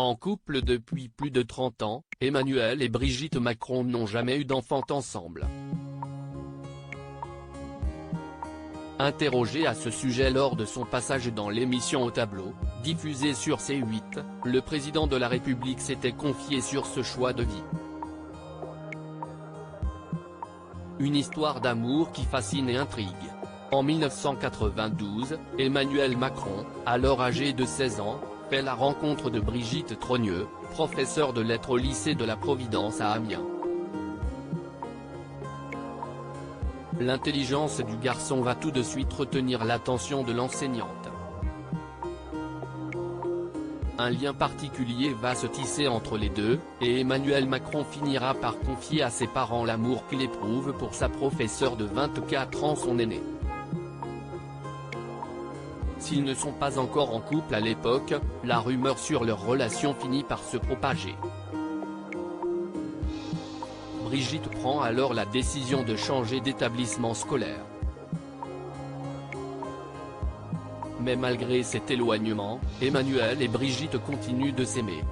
En couple depuis plus de 30 ans, Emmanuel et Brigitte Macron n'ont jamais eu d'enfant ensemble. Interrogé à ce sujet lors de son passage dans l'émission Au Tableau, diffusée sur C8, le président de la République s'était confié sur ce choix de vie. Une histoire d'amour qui fascine et intrigue. En 1992, Emmanuel Macron, alors âgé de 16 ans, fait la rencontre de Brigitte Trogneux, professeure de lettres au lycée de la Providence à Amiens. L'intelligence du garçon va tout de suite retenir l'attention de l'enseignante. Un lien particulier va se tisser entre les deux, et Emmanuel Macron finira par confier à ses parents l'amour qu'il éprouve pour sa professeure de 24 ans, son aînée. S'ils ne sont pas encore en couple à l'époque, la rumeur sur leur relation finit par se propager. Brigitte prend alors la décision de changer d'établissement scolaire. Mais malgré cet éloignement, Emmanuel et Brigitte continuent de s'aimer.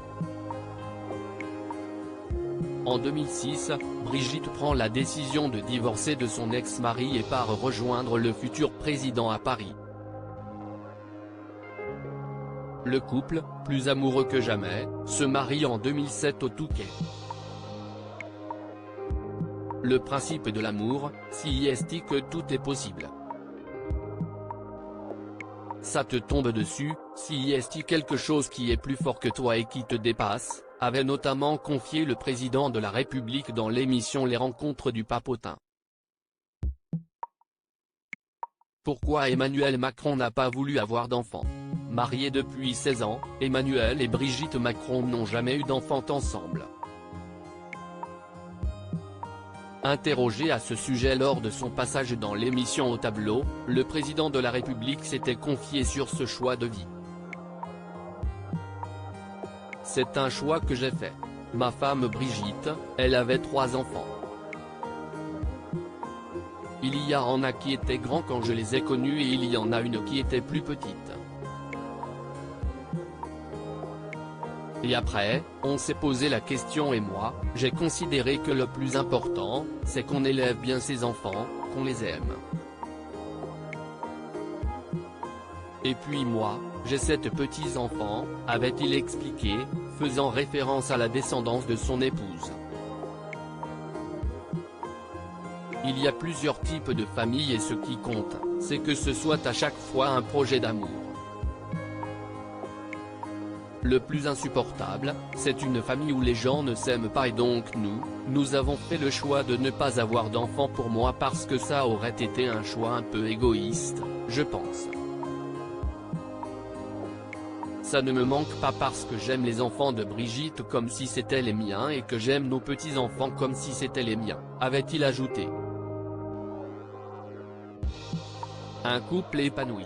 En 2006, Brigitte prend la décision de divorcer de son ex-mari et part rejoindre le futur président à Paris. Le couple, plus amoureux que jamais, se marie en 2007 au Touquet. Le principe de l'amour, si est que tout est possible. Ça te tombe dessus, si est quelque chose qui est plus fort que toi et qui te dépasse, avait notamment confié le président de la République dans l'émission Les Rencontres du Papotin. Pourquoi Emmanuel Macron n'a pas voulu avoir d'enfant? Mariés depuis 16 ans, Emmanuel et Brigitte Macron n'ont jamais eu d'enfant ensemble. Interrogé à ce sujet lors de son passage dans l'émission Au Tableau, le président de la République s'était confié sur ce choix de vie. C'est un choix que j'ai fait. Ma femme Brigitte, elle avait 3 enfants. Il y en a qui étaient grands quand je les ai connus et il y en a une qui était plus petite. Et après, on s'est posé la question et moi, j'ai considéré que le plus important, c'est qu'on élève bien ses enfants, qu'on les aime. Et puis moi, j'ai 7 petits-enfants, avait-il expliqué, faisant référence à la descendance de son épouse. Il y a plusieurs types de familles et ce qui compte, c'est que ce soit à chaque fois un projet d'amour. Le plus insupportable, c'est une famille où les gens ne s'aiment pas et donc nous avons fait le choix de ne pas avoir d'enfants pour moi parce que ça aurait été un choix un peu égoïste, je pense. Ça ne me manque pas parce que j'aime les enfants de Brigitte comme si c'était les miens et que j'aime nos petits-enfants comme si c'était les miens, avait-il ajouté. Un couple épanoui.